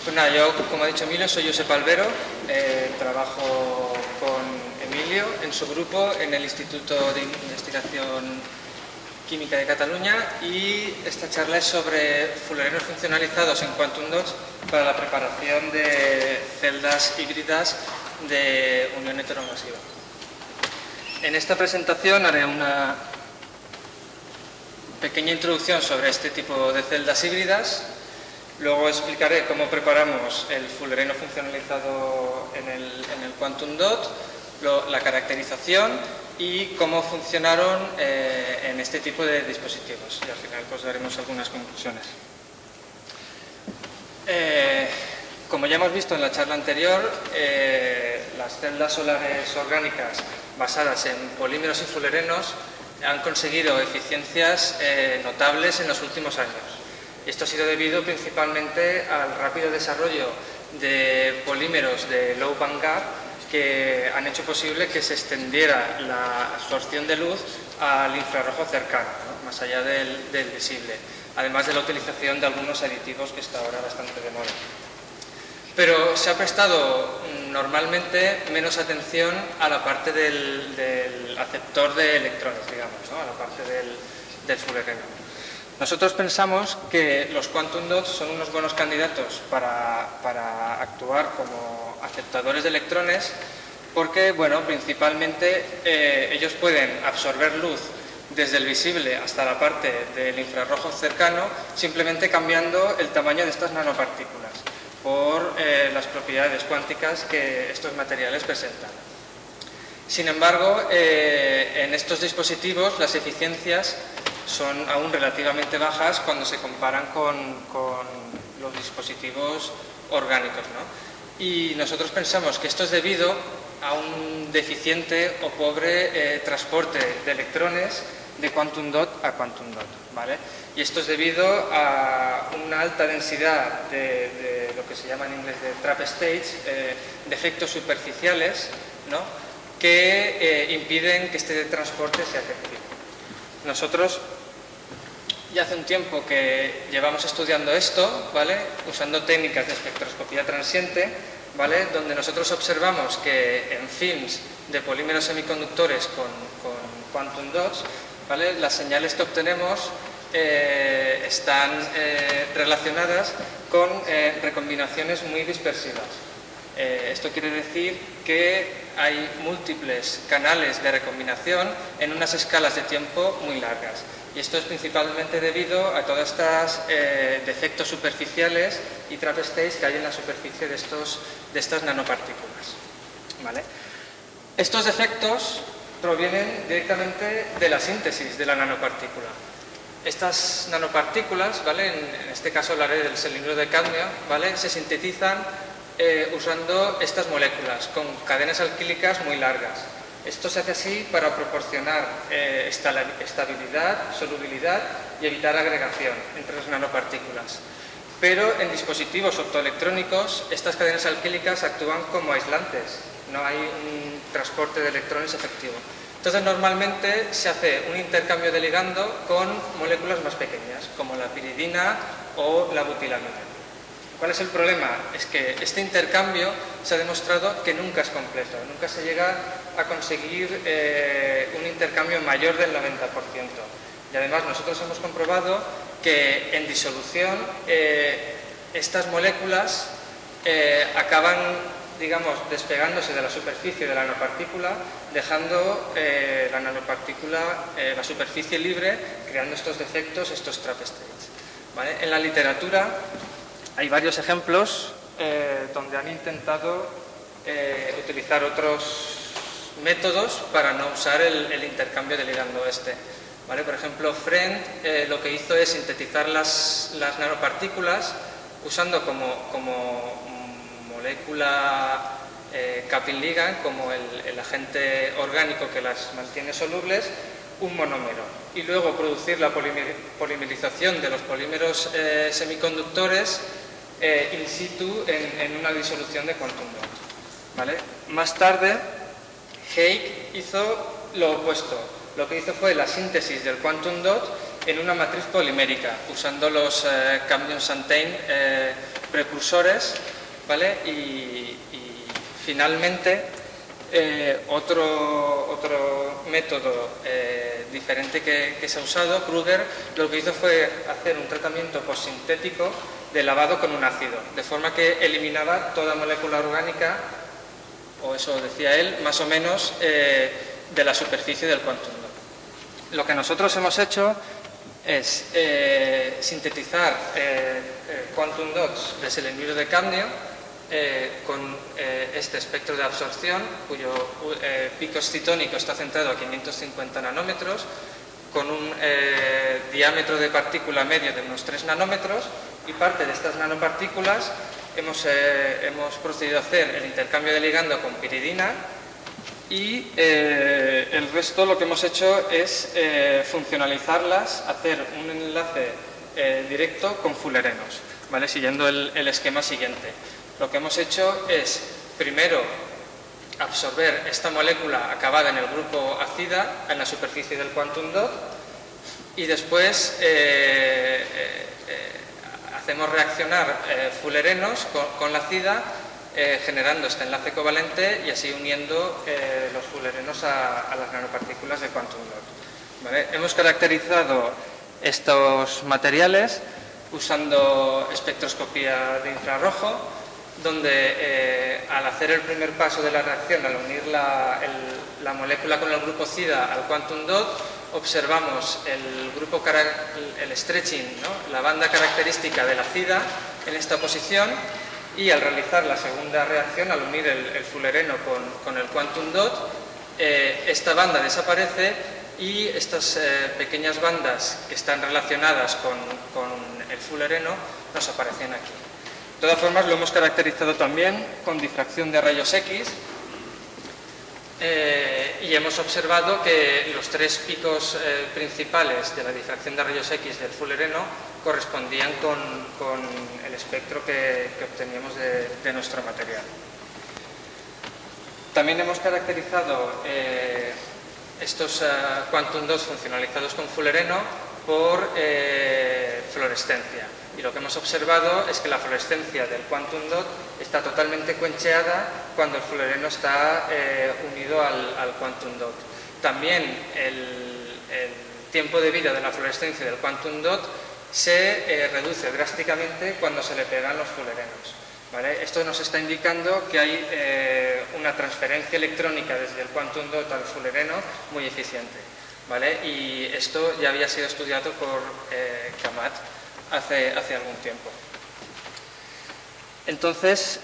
Pues nada, yo, como ha dicho Emilio, soy Josep Albero, trabajo con Emilio en su grupo en el Instituto de Investigación Química de Cataluña, y esta charla es sobre fullerenos funcionalizados en Quantum Dots para la preparación de celdas híbridas de unión heteromasiva. En esta presentación haré una pequeña introducción sobre este tipo de celdas híbridas. Luego explicaré cómo preparamos el fullereno funcionalizado en el Quantum Dot, la caracterización y cómo funcionaron en este tipo de dispositivos. Y al final pues daremos algunas conclusiones. Como ya hemos visto en la charla anterior, las celdas solares orgánicas basadas en polímeros y fullerenos han conseguido eficiencias notables en los últimos años. Esto ha sido debido principalmente al rápido desarrollo de polímeros de low bandgap que han hecho posible que se extendiera la absorción de luz al infrarrojo cercano, ¿no? Más allá del visible, además de la utilización de algunos aditivos que está ahora bastante de moda. Pero se ha prestado normalmente menos atención a la parte del aceptor de electrones, digamos, ¿no? A la parte del fullereno. Nosotros pensamos que los Quantum Dots son unos buenos candidatos para actuar como aceptadores de electrones porque, bueno, principalmente ellos pueden absorber luz desde el visible hasta la parte del infrarrojo cercano simplemente cambiando el tamaño de estas nanopartículas por las propiedades cuánticas que estos materiales presentan. Sin embargo, en estos dispositivos las eficiencias son aún relativamente bajas cuando se comparan con los dispositivos orgánicos, ¿no? Y nosotros pensamos que esto es debido a un deficiente o pobre transporte de electrones de Quantum Dot a Quantum Dot, ¿vale? Y esto es debido a una alta densidad de lo que se llama en inglés de trap stage, de efectos superficiales, ¿no? Que impiden que este transporte sea efectivo. Nosotros ya hace un tiempo que llevamos estudiando esto, ¿vale? Usando técnicas de espectroscopía transiente, ¿vale? Donde nosotros observamos que en films de polímeros semiconductores con Quantum Dots, ¿vale? Las señales que obtenemos están relacionadas con recombinaciones muy dispersivas. Esto quiere decir que hay múltiples canales de recombinación en unas escalas de tiempo muy largas. Y esto es principalmente debido a todos estos defectos superficiales y trap stage que hay en la superficie de estas nanopartículas, ¿vale? Estos defectos provienen directamente de la síntesis de la nanopartícula. Estas nanopartículas, ¿vale? En este caso hablaré del selenuro de cadmio, ¿vale? Se sintetizan usando estas moléculas con cadenas alquílicas muy largas. Esto se hace así para proporcionar estabilidad, solubilidad y evitar agregación entre las nanopartículas. Pero en dispositivos optoelectrónicos estas cadenas alquílicas actúan como aislantes, no hay un transporte de electrones efectivo. Entonces normalmente se hace un intercambio de ligando con moléculas más pequeñas, como la piridina o la butilamina. ¿Cuál es el problema? Es que este intercambio se ha demostrado que nunca es completo, nunca se llega a conseguir un intercambio mayor del 90%. Y además nosotros hemos comprobado que en disolución estas moléculas acaban, digamos, despegándose de la superficie de la nanopartícula, dejando la superficie libre, creando estos defectos, estos trap states, ¿vale? En la literatura hay varios ejemplos donde han intentado utilizar otros métodos para no usar el intercambio de ligando este, ¿vale? Por ejemplo, Friend lo que hizo es sintetizar las nanopartículas usando como molécula capping ligand, como el agente orgánico que las mantiene solubles, un monómero, y luego producir la polimerización de los polímeros semiconductores in situ en una disolución de Quantum Dot, ¿vale? Más tarde, Haig hizo lo opuesto. Lo que hizo fue la síntesis del Quantum Dot en una matriz polimérica, usando los Cambion-Santain precursores, ¿vale? Y finalmente, otro método diferente que se ha usado, Kruger, lo que hizo fue hacer un tratamiento postsintético de lavado con un ácido, de forma que eliminaba toda molécula orgánica, o eso decía él, más o menos, de la superficie del quantum dot. Lo que nosotros hemos hecho es sintetizar quantum dots de selenuro de cadmio con este espectro de absorción, cuyo pico excitónico está centrado a 550 nanómetros, con un diámetro de partícula medio de unos 3 nanómetros, y parte de estas nanopartículas hemos procedido a hacer el intercambio de ligando con piridina, y el resto lo que hemos hecho es funcionalizarlas, hacer un enlace directo con fullerenos, ¿vale? Siguiendo el esquema siguiente. Lo que hemos hecho es, primero, absorber esta molécula acabada en el grupo acida en la superficie del quantum dot, y después hacemos reaccionar fullerenos con la acida, generando este enlace covalente y así uniendo los fullerenos a las nanopartículas de quantum dot, ¿vale? Hemos caracterizado estos materiales usando espectroscopía de infrarrojo, donde al hacer el primer paso de la reacción, al unir la molécula con el grupo CIDA al quantum dot, observamos el stretching, ¿no? La banda característica de la CIDA en esta posición, y al realizar la segunda reacción, al unir el fullereno con el quantum dot, esta banda desaparece y estas pequeñas bandas que están relacionadas con el fullereno nos aparecen aquí. De todas formas, lo hemos caracterizado también con difracción de rayos X, y hemos observado que los 3 picos principales de la difracción de rayos X del fullereno correspondían con el espectro que obteníamos de nuestro material. También hemos caracterizado estos quantum dots funcionalizados con fullereno por fluorescencia. Y lo que hemos observado es que la fluorescencia del quantum dot está totalmente quencheada cuando el fullereno está unido al quantum dot. También el tiempo de vida de la fluorescencia del quantum dot se reduce drásticamente cuando se le pegan los fullerenos, ¿vale? Esto nos está indicando que hay una transferencia electrónica desde el quantum dot al fullereno muy eficiente, ¿vale? Y esto ya había sido estudiado por Kamat hace algún tiempo. Entonces,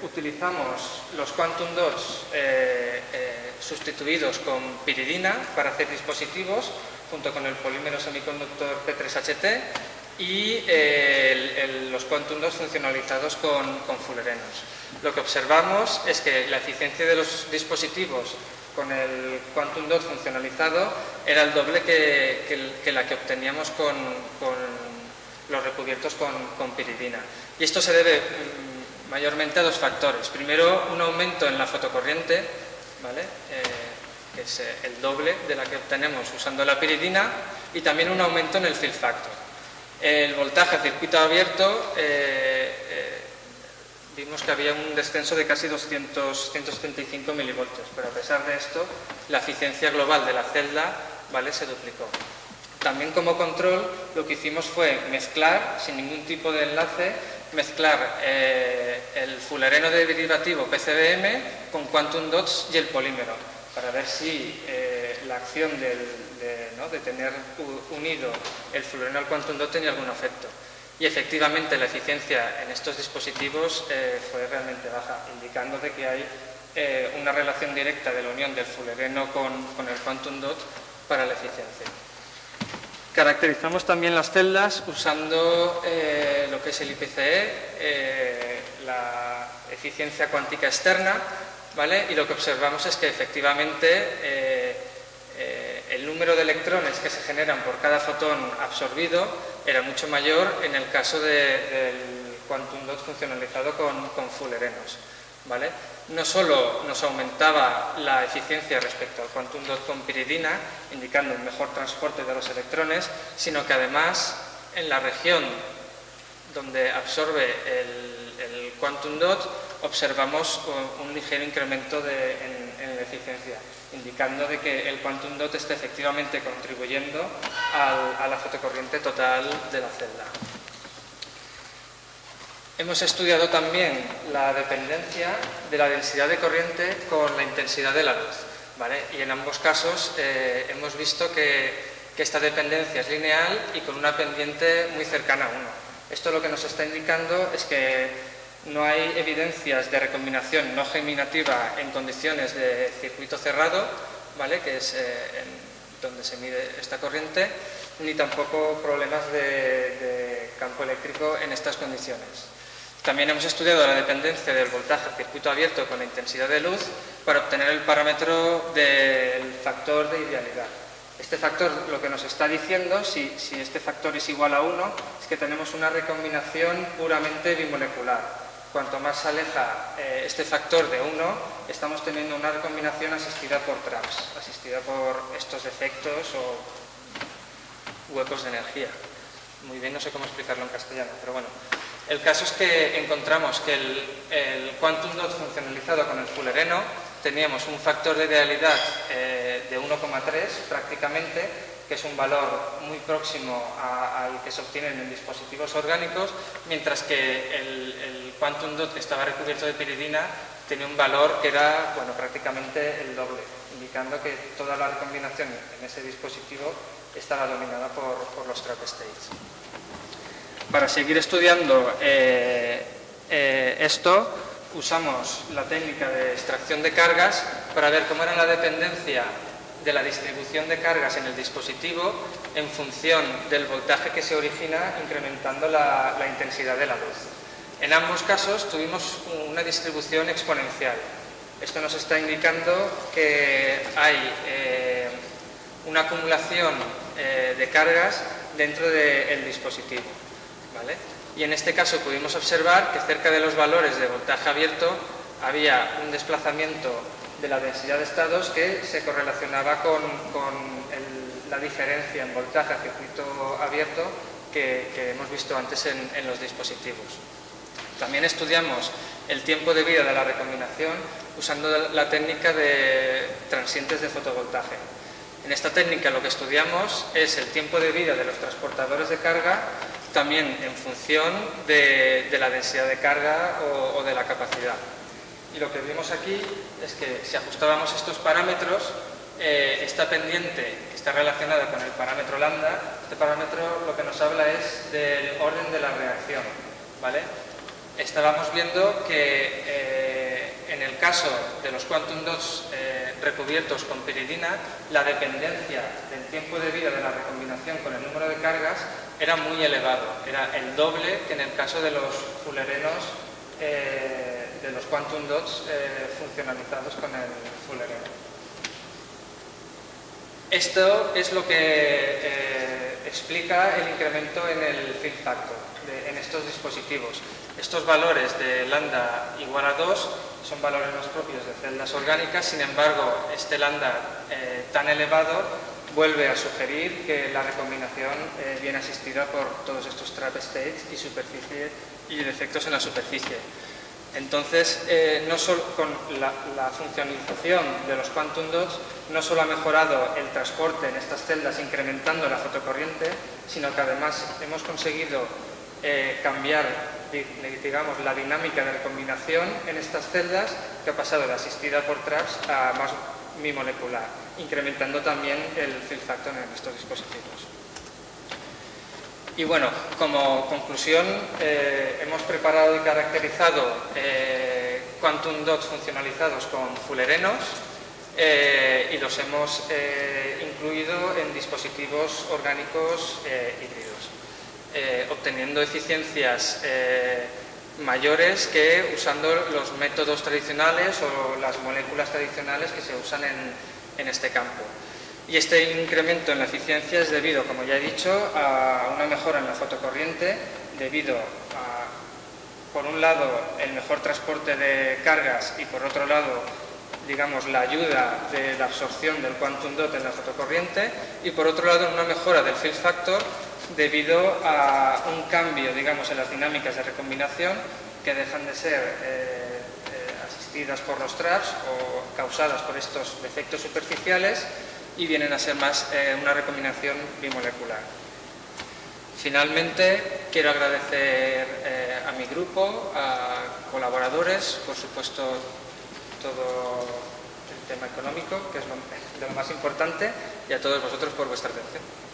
utilizamos los quantum dots sustituidos con piridina para hacer dispositivos, junto con el polímero semiconductor P3HT, y los quantum dots funcionalizados con fullerenos. Lo que observamos es que la eficiencia de los dispositivos con el quantum dot funcionalizado era el doble que la que obteníamos con los recubiertos con piridina. Y esto se debe mayormente a 2 factores. Primero, un aumento en la fotocorriente, ¿vale? Que es el doble de la que obtenemos usando la piridina, y también un aumento en el fill factor. El voltaje a circuito abierto, vimos que había un descenso de casi 175 milivoltios, pero a pesar de esto, la eficiencia global de la celda, ¿vale?, se duplicó. También, como control, lo que hicimos fue mezclar, sin ningún tipo de enlace, mezclar el fullereno derivativo PCBM con quantum dots y el polímero, para ver si la acción de tener unido el fullereno al quantum dot tenía algún efecto. Y efectivamente la eficiencia en estos dispositivos fue realmente baja, indicando de que hay una relación directa de la unión del fullereno con el quantum dot para la eficiencia. Caracterizamos también las celdas usando lo que es el IPCE, la eficiencia cuántica externa, ¿vale? Y lo que observamos es que efectivamente el número de electrones que se generan por cada fotón absorbido era mucho mayor en el caso del quantum dot funcionalizado con fullerenos, ¿vale? No solo nos aumentaba la eficiencia respecto al quantum dot con piridina, indicando un mejor transporte de los electrones, sino que además en la región donde absorbe el quantum dot, observamos un ligero incremento en la eficiencia, indicando de que el quantum dot está efectivamente contribuyendo a la fotocorriente total de la celda. Hemos estudiado también la dependencia de la densidad de corriente con la intensidad de la luz, ¿vale? Y en ambos casos hemos visto que esta dependencia es lineal y con una pendiente muy cercana a 1. Esto lo que nos está indicando es que no hay evidencias de recombinación no germinativa en condiciones de circuito cerrado, ¿vale? Que es donde se mide esta corriente, ni tampoco problemas de campo eléctrico en estas condiciones. También hemos estudiado la dependencia del voltaje a circuito abierto con la intensidad de luz para obtener el parámetro del factor de idealidad. Este factor lo que nos está diciendo, si este factor es igual a 1, es que tenemos una recombinación puramente bimolecular. Cuanto más se aleja este factor de 1, estamos teniendo una recombinación asistida por traps, asistida por estos efectos o huecos de energía. Muy bien, no sé cómo explicarlo en castellano, pero bueno. El caso es que encontramos que el quantum dot funcionalizado con el fullereno teníamos un factor de idealidad de 1,3 prácticamente, que es un valor muy próximo al que se obtiene en dispositivos orgánicos, mientras que el quantum dot que estaba recubierto de piridina tenía un valor que era, bueno, prácticamente el doble, indicando que toda la recombinación en ese dispositivo estaba dominada por los trap states. Para seguir estudiando esto, usamos la técnica de extracción de cargas para ver cómo era la dependencia de la distribución de cargas en el dispositivo en función del voltaje que se origina incrementando la intensidad de la luz. En ambos casos tuvimos una distribución exponencial. Esto nos está indicando que hay una acumulación de cargas dentro del dispositivo, ¿vale? Y en este caso pudimos observar que cerca de los valores de voltaje abierto había un desplazamiento de la densidad de estados que se correlacionaba con la diferencia en voltaje a circuito abierto que hemos visto antes en los dispositivos. También estudiamos el tiempo de vida de la recombinación usando la técnica de transientes de fotovoltaje. En esta técnica lo que estudiamos es el tiempo de vida de los transportadores de carga también en función de la densidad de carga o de la capacidad. Y lo que vimos aquí es que si ajustábamos estos parámetros, esta pendiente que está relacionada con el parámetro lambda, este parámetro lo que nos habla es del orden de la reacción, ¿vale? Estábamos viendo que en el caso de los quantum dots recubiertos con piridina, la dependencia del tiempo de vida de la recombinación con el número de cargas era muy elevado, era el doble que en el caso de los fullerenos de los quantum dots funcionalizados con el fullereno. Esto es lo que explica el incremento en el fill factor en estos dispositivos. Estos valores de lambda igual a 2 son valores más propios de celdas orgánicas, sin embargo, este lambda tan elevado vuelve a sugerir que la recombinación viene asistida por todos estos trap states y superficie y defectos en la superficie. Entonces, no solo con la funcionalización de los quantum dots, no solo ha mejorado el transporte en estas celdas incrementando la fotocorriente, sino que además hemos conseguido cambiar, digamos, la dinámica de recombinación en estas celdas, que ha pasado de asistida por traps a más bimolecular, incrementando también el fill factor en estos dispositivos. Y bueno, como conclusión, hemos preparado y caracterizado quantum dots funcionalizados con fullerenos y los hemos incluido en dispositivos orgánicos híbridos, obteniendo eficiencias mayores que usando los métodos tradicionales o las moléculas tradicionales que se usan en este campo. Y este incremento en la eficiencia es debido, como ya he dicho, a una mejora en la fotocorriente, debido a, por un lado, el mejor transporte de cargas y, por otro lado, digamos, la ayuda de la absorción del quantum dot en la fotocorriente, y por otro lado una mejora del field factor debido a un cambio, digamos, en las dinámicas de recombinación que dejan de ser asistidas por los traps o causadas por estos defectos superficiales y vienen a ser más una recombinación bimolecular. Finalmente, quiero agradecer a mi grupo, a colaboradores, por supuesto todo el tema económico, que es lo más importante, y a todos vosotros por vuestra atención.